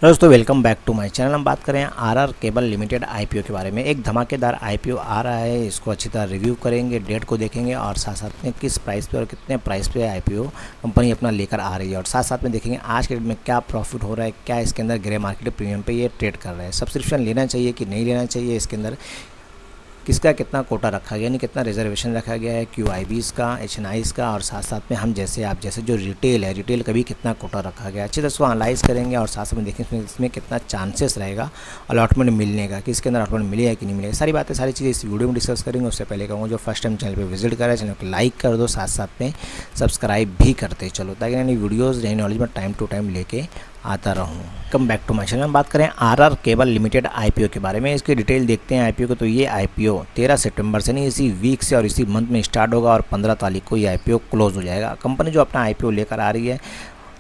दोस्तों welcome back to my channel. हम बात करें आरआर केबल लिमिटेड आईपीओ के बारे में। एक धमाकेदार आईपीओ आ रहा है, इसको अच्छी तरह रिव्यू करेंगे, डेट को देखेंगे और साथ साथ में किस प्राइस पे और कितने प्राइस पे आईपीओ कंपनी अपना लेकर आ रही है, और साथ साथ में देखेंगे आज के डेट में क्या प्रॉफिट हो रहा है, क्या इसके अंदर ग्रे मार्केट प्रीमियम पे ये ट्रेड कर रहा है, सब्सक्रिप्शन लेना चाहिए कि नहीं लेना चाहिए, इसके अंदर किसका कितना कोटा रखा गया, यानी कितना रिजर्वेशन रखा गया है, क्यूआईबीज़ का, एचएनआईज़ का, और साथ साथ में हम जैसे आप जैसे जो रिटेल है, रिटेल का भी कितना कोटा रखा गया है। अच्छी तरह से एनालाइज़ करेंगे और साथ साथ में देखेंगे इसमें कितना चांसेस रहेगा अलॉटमेंट मिलने का, कि इसके अंदर अलॉटमेंट मिलेगा कि नहीं मिलेगा। सारी बातें सारी चीज़ें इस वीडियो में डिस्कस करेंगे। उससे पहले कहूँगा जो फर्स्ट टाइम चैनल पर विजिट करें, चैनल को लाइक कर दो, साथ साथ में सब्सक्राइब भी करते चलो, ताकि नई वीडियोज़ नई नॉलेज में टाइम टू टाइम लेके आता रहूँ। Come back to my channel. हम बात करें आरआर केबल लिमिटेड आईपीओ के बारे में। इसकी डिटेल देखते हैं आईपीओ को। तो ये आईपीओ 13 सितंबर से नहीं, इसी वीक से और इसी मंथ में स्टार्ट होगा और 15 तारीख को ये आईपीओ क्लोज हो जाएगा। कंपनी जो अपना आईपीओ लेकर आ रही है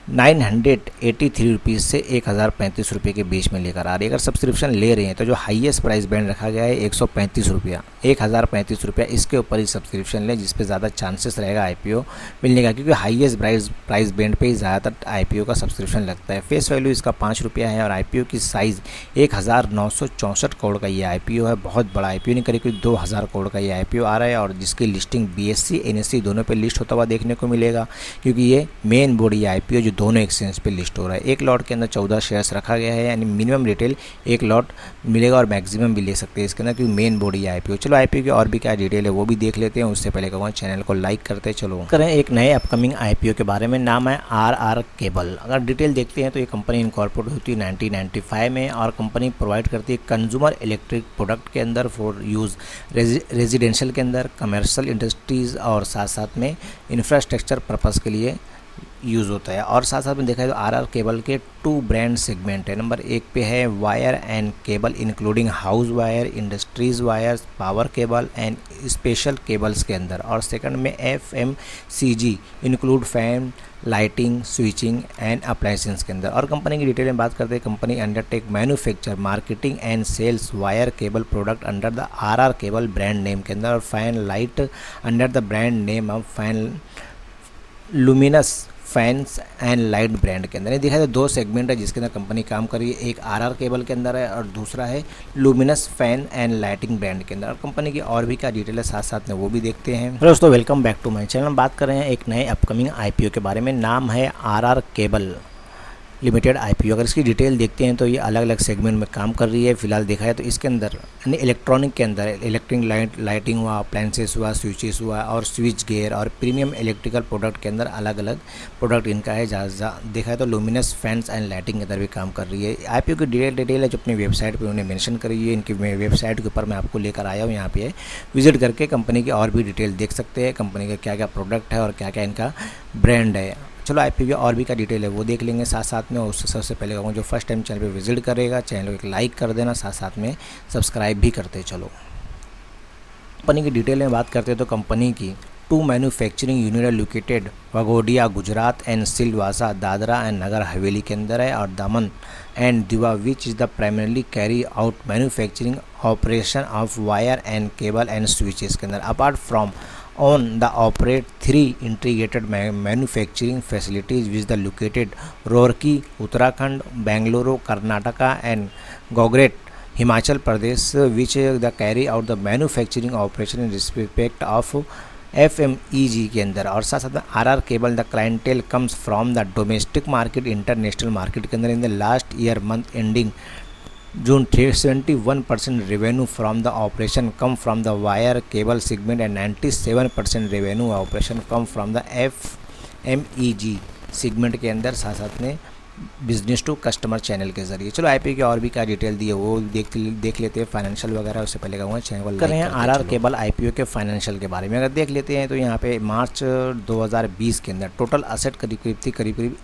983 रुपीज़ से 1035 रुपये के बीच में लेकर आ रही है। अगर सब्सक्रिप्शन ले रहे हैं तो जो हाईएस्ट प्राइस बैंड रखा गया है 135 रुपया, 1035 रुपया, इसके ऊपर ही सब्सक्रिप्शन लें, जिस पे ज़्यादा चांसेस रहेगा आईपीओ मिलने का, क्योंकि हाईएस्ट प्राइस बैंड पे ही ज़्यादातर आईपीओ का सब्सक्रिप्शन लगता है। फेस वैल्यू इसका 5 रुपया है और आईपीओ की साइज़ 1964 करोड़ का ये आईपीओ है। बहुत बड़ा आईपीओ नहीं, करीब करीब 2000 करोड़ का ये आईपीओ आ रहा है, और जिसकी लिस्टिंग बीएससी एनएससी दोनों पे लिस्ट होता हुआ देखने को मिलेगा, क्योंकि ये मेन बोर्ड ये आईपीओ जो दोनों एक्सचेंज पे लिस्ट हो रहा है। एक लॉट के अंदर 14 शेयर्स रखा गया है, यानी मिनिमम रिटेल एक लॉट मिलेगा और मैक्सिमम भी ले सकते हैं इसके अंदर, क्योंकि मेन बोर्ड ये आईपीओ। चलो आईपीओ की और भी क्या डिटेल है वो भी देख लेते हैं। उससे पहले कहूँगा चैनल को लाइक करते चलो। करें एक नए अपकमिंग आईपीओ के बारे में। नाम है आरआर केबल। अगर डिटेल देखते हैं तो ये कंपनी इनकॉर्पोरेट होती है 1995 में, और कंपनी प्रोवाइड करती है कंज्यूमर इलेक्ट्रिक प्रोडक्ट के अंदर फॉर यूज़ रेजिडेंशियल के अंदर, कमर्शियल इंडस्ट्रीज़ और साथ साथ में इंफ्रास्ट्रक्चर पर्पज़ के लिए यूज़ होता है। और साथ साथ में देखा जाए तो आरआर केबल के 2 ब्रांड सेगमेंट है। नंबर 1 पे है wire and cable including house wire, industries wires, power cable and special cables के अंदर, और सेकंड में FMCG include fan, lighting, switching and appliances के अंदर। और कंपनी की डिटेल में बात करते हैं, company undertake manufacture, marketing and sales wire cable product under the RR cable brand name के अंदर, और fan light under the brand name of fan luminous fans and light brand के अंदर। ये देखा जाए 2 सेगमेंट है जिसके अंदर कंपनी काम कर रही है। एक आरआर केबल के अंदर है और दूसरा है luminous fan and lighting brand के अंदर। और कंपनी की और भी क्या डिटेल है साथ साथ में वो भी देखते हैं। दोस्तों welcome back to my channel. हम बात कर रहे हैं एक नए अपकमिंग आईपीओ के बारे में। नाम है आरआर केबल लिमिटेड आईपीओ। अगर इसकी डिटेल देखते हैं तो ये अलग अलग सेगमेंट में काम कर रही है। फिलहाल देखा है तो इसके अंदर यानी इलेक्ट्रॉनिक के अंदर इलेक्ट्रिक लाइटिंग हुआ, अप्लायंसेस हुआ, स्विचेस हुआ और स्विच गियर और प्रीमियम इलेक्ट्रिकल प्रोडक्ट के अंदर अलग अलग प्रोडक्ट इनका है। देखा है तो लुमिनस फैंस एंड लाइटिंग के अंदर भी काम कर रही है। आईपीओ की डिटेल है जो अपनी वेबसाइट पर उन्होंने मेंशन करी है। इनकी वेबसाइट के ऊपर मैं आपको लेकर आया हूँ, यहाँ पे विजिट करके कंपनी की और भी डिटेल देख सकते हैं, कंपनी का क्या क्या प्रोडक्ट है और क्या क्या इनका ब्रांड है। चलो आईपीओ की और भी क्या डिटेल है वो देख लेंगे साथ साथ में। उससे सबसे पहले कहूँगा जो फर्स्ट टाइम चैनल पे विजिट करेगा, चैनल को एक लाइक कर देना, साथ साथ में सब्सक्राइब भी करते चलो। कंपनी की डिटेल में बात करते हैं तो कंपनी की 2 मैन्युफैक्चरिंग यूनिट है located Waghodia Gujarat and Silvassa Dadra and Nagar Haveli के अंदर है, और Daman and Diu which is the primarily carry out manufacturing operation of wire and cable and switches के अंदर। Apart from on the operate 3 integrated manufacturing facilities which the located Roorkee, Uttarakhand, Bangalore, Karnataka and Gogret, Himachal Pradesh, which the carry out the manufacturing operation in respect of FMEG के अंदर। और साथ साथ RR cable the clientele comes from the domestic market, international market के अंदर। In the last year month ending June 71% revenue from the operation come from the wire cable segment and 97% revenue operation come from the FMEG segment के अंदर, साथ साथ में business to customer channel के जरिए। चलो आईपी की और भी क्या डिटेल दी है वो देख लेते हैं, फाइनेंशियल वगैरह। उससे पहले कहूँगा चैनल को कर रहे हैं आरआर केबल आईपीओ के फाइनेंशियल के बारे में। अगर देख लेते हैं तो यहाँ पे मार्च 2020 के अंदर टोटल असेट करीब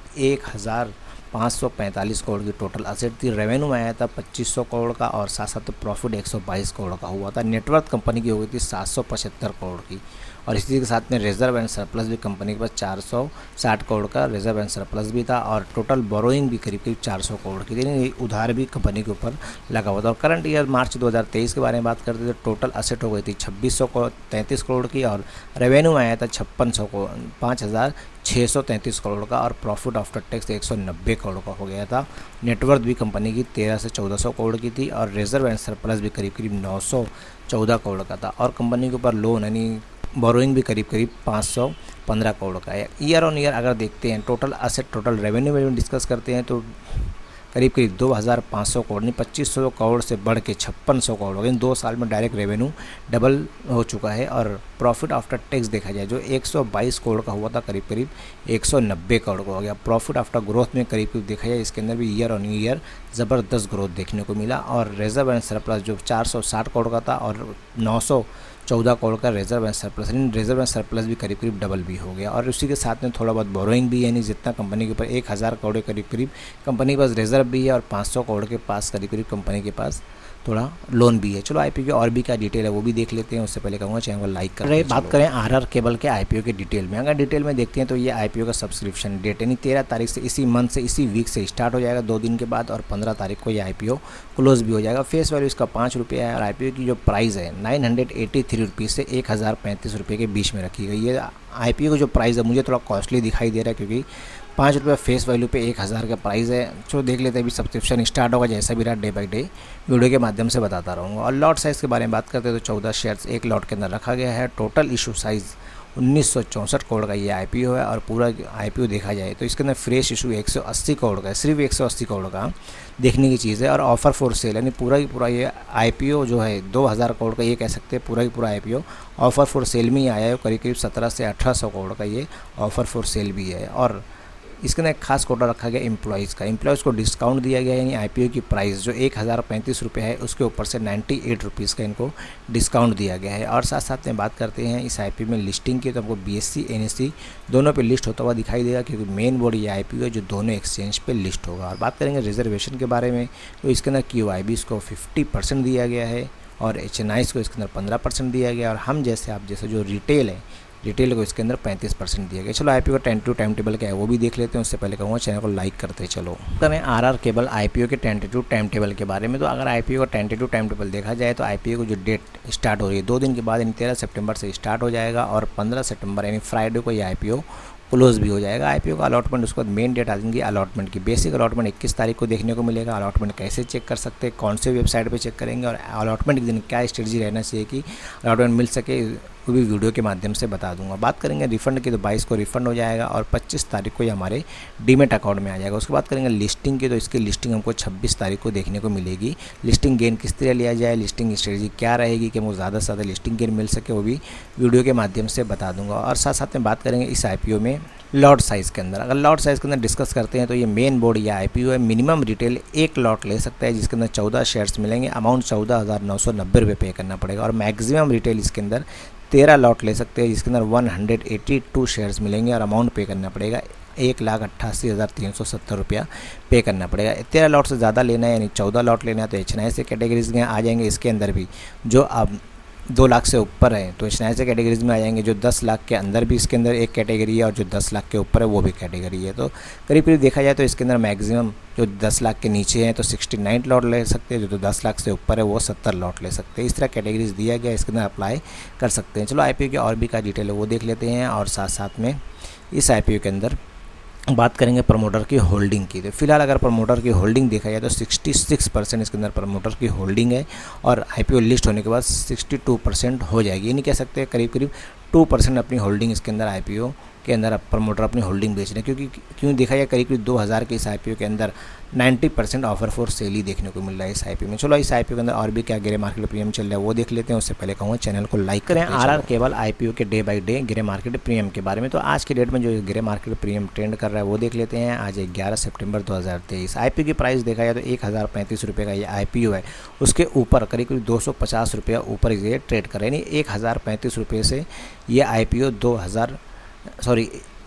1545 करोड़ की टोटल असेट थी। रेवेन्यू आया था 2500 करोड़ का, और साथ साथ प्रॉफिट 122 करोड़ का हुआ था। नेटवर्थ कंपनी की हो गई थी 775 करोड़ की, और इसी के साथ में रिजर्व एंड सरप्लस भी कंपनी के पास 460 करोड़ का रिजर्व एंड सरप्लस भी था, और टोटल बोरोइंग भी करीब करीब 400 करोड़ की थी, यानी उधार भी कंपनी के ऊपर लगा हुआ था। और करंट ईयर मार्च 2023 के बारे में बात करते थे, टोटल असेट हो गई थी 2633 करोड़ की, और रेवेन्यू आया था 5633 करोड़ का, और प्रॉफिट आफ्टर टैक्स 190 करोड़ का हो गया था। नेटवर्थ भी कंपनी की 1300 से 1400 करोड़ की थी, और रिजर्व एंड सरप्लस भी करीब करीब 914 करोड़ का था, और कंपनी के ऊपर लोन यानी बोरोइंग भी करीब करीब 515 करोड़ का है। ईयर ऑन ईयर अगर देखते हैं टोटल असेट टोटल रेवेन्यू में डिस्कस करते हैं तो करीब करीब 2500 करोड़ नहीं 2500 करोड़ से बढ़ के 5600 करोड़ हो गए। 2 साल में डायरेक्ट रेवेन्यू डबल हो चुका है। और प्रॉफिट आफ्टर टैक्स देखा जाए जो 122 करोड़ का हुआ था करीब करीब 190 करोड़ का हो गया। प्रॉफिट आफ्टर ग्रोथ में करीब करीब देखा जाए इसके अंदर भी ईयर ऑन ईयर ज़बरदस्त ग्रोथ देखने को मिला। और रिजर्व एंड सरप्लस जो 460 करोड़ का था और 914 करोड़ का रिजर्व एंड सरप्लस, यानी रिजर्व एंड सरप्लस भी करीब करीब डबल भी हो गया। और उसी के साथ में थोड़ा बहुत बोरोइंग भी, यानी जितना कंपनी के ऊपर 1000 करोड़ के करीब करीब कंपनी के पास रिजर्व भी है, और 500 करोड़ के पास करीब करीब कंपनी के पास थोड़ा लोन भी है। चलो आईपीओ की और भी क्या डिटेल है वो भी देख लेते हैं। उससे पहले कहूँगा चैनल को लाइक कर। बात करें आरआर केबल के आईपीओ के डिटेल में, अगर डिटेल में देखते हैं तो ये आईपीओ का सब्सक्रिप्शन डेट यानी 13 तारीख से इसी मंथ से इसी वीक से स्टार्ट हो जाएगा 2 दिन के बाद, और 15 तारीख को ये आईपीओ क्लोज भी हो जाएगा। फेस वैल्यू इसका 5 रुपये है, और आईपीओ की जो प्राइस है 983 रुपीज़ से 1035 रुपये के बीच में रखी गई है। आईपीओ का जो प्राइस है मुझे थोड़ा कॉस्टली दिखाई दे रहा है, क्योंकि 5 रुपये फेस वैल्यू पे 1000 का प्राइस है। चलो देख लेते हैं अभी सब्सक्रिप्शन स्टार्ट होगा, जैसा भी रहा डे बाई डे वीडियो के माध्यम से बताता रहूँगा। और लॉट साइज़ के बारे में बात करते हैं तो 14 शेयर्स एक लॉट के अंदर रखा गया है। टोटल इशू साइज़ 1964 करोड़ का ये आईपीओ है, और पूरा आईपीओ देखा जाए तो इसके अंदर फ्रेश इशू 180 करोड़ का है, सिर्फ 180 करोड़ का देखने की चीज़ है। और ऑफ़र फॉर सेल यानी पूरा ही पूरा ये आईपीओ जो है 2000 करोड़ का, ये कह सकते हैं पूरा ही पूरा आईपीओ ऑफ़र फॉर सेल में ही आया है। करीब करीब 17 से 1800 करोड़ का ये ऑफ़र फॉर सेल भी है। और इसके अंदर एक खास कोटा रखा गया एम्प्लॉयज़ का, एम्प्लॉयज़ को डिस्काउंट दिया गया है, यानी आईपीओ की प्राइस जो 1035 रुपये है उसके ऊपर से 98 रुपीज़ का इनको डिस्काउंट दिया गया है। और साथ साथ में बात करते हैं इस आईपीओ में लिस्टिंग की, तो हमको बीएससी एनएससी दोनों पे लिस्ट होता हुआ दिखाई देगा, क्योंकि मेन बोर्ड ये आईपीओ है जो दोनों एक्सचेंज पे लिस्ट होगा। और बात करेंगे रिजर्वेशन के बारे में, तो इसके अंदर QIBs को 50% दिया गया है, और HNIs को इसके अंदर 15% दिया गया, और हम जैसे आप जैसे जो रिटेल है रिटेल को इसके अंदर 35% दिया गया। चलो आईपीओ का टेंटेटिव टाइम टेबल क्या है वो भी देख लेते हैं। उससे पहले कहूँगा चैनल को लाइक करते चलो। करें आरआर केबल आईपीओ के टेंटेटिव टाइम टेबल के बारे में, तो अगर आईपीओ का टेंटेटिव टाइम टेबल देखा जाए तो आईपीओ की जो डेट स्टार्ट हो रही है 2 दिन के बाद यानी 13 सितंबर से स्टार्ट हो जाएगा, और 15 सितंबर यानी फ्राइडे को ये आईपीओ क्लोज भी हो जाएगा। आईपीओ का अलॉटमेंट उसके बाद मेन डेट आ जाएंगी अलॉटमेंट की। बेसिक अलॉटमेंट 21 तारीख को देखने को मिलेगा। अलॉटमेंट कैसे चेक कर सकते हैं, कौन से वेबसाइट पे चेक करेंगे, और अलॉटमेंट के दिन क्या स्ट्रेटजी रहना चाहिए कि अलॉटमेंट मिल सके, वो भी वीडियो के माध्यम से बता दूंगा। बात करेंगे रिफंड की, तो 22 को रिफंड हो जाएगा, और 25 तारीख को ये हमारे डीमेट अकाउंट में आ जाएगा। उसके बाद करेंगे लिस्टिंग की, तो इसकी लिस्टिंग हमको 26 तारीख को देखने को मिलेगी। लिस्टिंग गेन किस तरह लिया जाए, लिस्टिंग स्ट्रेटजी क्या रहेगी कि हमको ज़्यादा से ज़्यादा लिस्टिंग गेन मिल सके, वो भी वीडियो के माध्यम से बता दूंगा। और साथ साथ में बात करेंगे इस आईपीओ में लॉट साइज़ के अंदर, अगर लॉट साइज़ के अंदर डिस्कस करते हैं तो ये मेन बोर्ड या आईपीओ है। मिनिमम रिटेल 1 लॉट ले सकता है, जिसके अंदर 14 शेयर्स मिलेंगे। अमाउंट 14,990 रुपये पे करना पड़ेगा। और मैक्सिमम रिटेल इसके अंदर 13 लॉट ले सकते हैं, जिसके अंदर 182 शेयर्स मिलेंगे, और अमाउंट पे करना पड़ेगा 1,88,370 रुपया पे करना पड़ेगा। 13 लॉट से ज़्यादा लेना है यानी 14 लॉट लेना है तो HNI से कैटेगरीज में आ जाएंगे। इसके अंदर भी जो अब 2 लाख से ऊपर है तो HNI से कैटेगरीज में आ जाएंगे। जो 10 लाख के अंदर भी इसके अंदर एक कैटेगरी है, और जो 10 लाख के ऊपर है वो भी कैटेगरी है। तो करीब करीब देखा जाए तो इसके अंदर मैक्सिमम जो 10 लाख के नीचे हैं तो 69 लॉट ले सकते हैं, जो 10 लाख से ऊपर है वो 70 लॉट ले सकते हैं। इस तरह कैटेगरीज दिया गया, इसके अंदर अप्लाई कर सकते हैं। चलो आईपीओ की और भी क्या डिटेल है वो देख लेते हैं। और साथ साथ में इस आईपीओ के अंदर बात करेंगे प्रमोटर की होल्डिंग की, तो फिलहाल अगर प्रमोटर की होल्डिंग देखा जाए तो 66% इसके अंदर प्रमोटर की होल्डिंग है, और आईपीओ लिस्ट होने के बाद 62% हो जाएगी। ये नहीं कह सकते, करीब करीब 2% अपनी होल्डिंग इसके अंदर आईपीओ के अंदर अब प्रमोटर अपनी होल्डिंग बेच रहे हैं, क्योंकि क्यों देखा जाए करीब करीब 2000 के इस आईपीओ के अंदर 90% ऑफर फॉर सेल ही देखने को मिल रहा है इस आईपीओ में। चलो इस आईपीओ के अंदर और भी क्या ग्रे मार्केट प्रीमियम चल रहा है वो देख लेते हैं। उससे पहले कहूँगा चैनल को लाइक करें। आरआर केबल आईपीओ के day by day grey market premium के बारे में, तो आज के डेट में जो ग्रे मार्केट प्रीमियम ट्रेंड कर रहा है वो देख लेते हैं। आज 11 सितंबर 2023 आईपीओ की प्राइस देखा जाए तो 1035 रुपये का ये आईपीओ है, उसके ऊपर करीब करीब 250 रुपये ऊपर ये ट्रेड कर रहे हैं। यानी 1035 रुपये से ये आईपीओ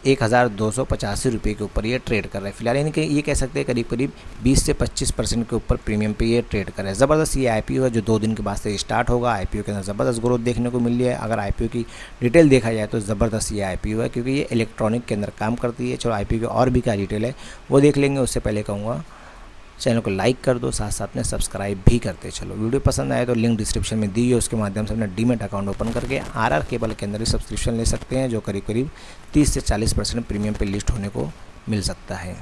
1285 रुपये के ऊपर ये ट्रेड कर रहा है फिलहाल, यानी कि ये कह सकते हैं करीब करीब 20 से 25% के ऊपर प्रीमियम पे ये ट्रेड कर रहा है। ज़बरदस्त ये आईपीओ है जो 2 दिन के बाद से स्टार्ट होगा। आईपीओ के अंदर ज़बरदस्त ग्रोथ देखने को मिली है। अगर आईपीओ की डिटेल देखा जाए तो ज़बरदस्त ये आईपीओ है, क्योंकि ये इलेक्ट्रॉनिक के अंदर काम करती है। चलो आईपीओ की और भी क्या डिटेल है वो देख लेंगे, उससे पहले कहूँगा चैनल को लाइक कर दो, साथ साथ में सब्सक्राइब भी करते चलो। वीडियो पसंद आए तो लिंक डिस्क्रिप्शन में दी है, उसके माध्यम से अपना डीमैट अकाउंट ओपन करके आरआर केबल के अंदर ही सब्सक्रिप्शन ले सकते हैं, जो करीब करीब 30 से 40% प्रीमियम पे लिस्ट होने को मिल सकता है।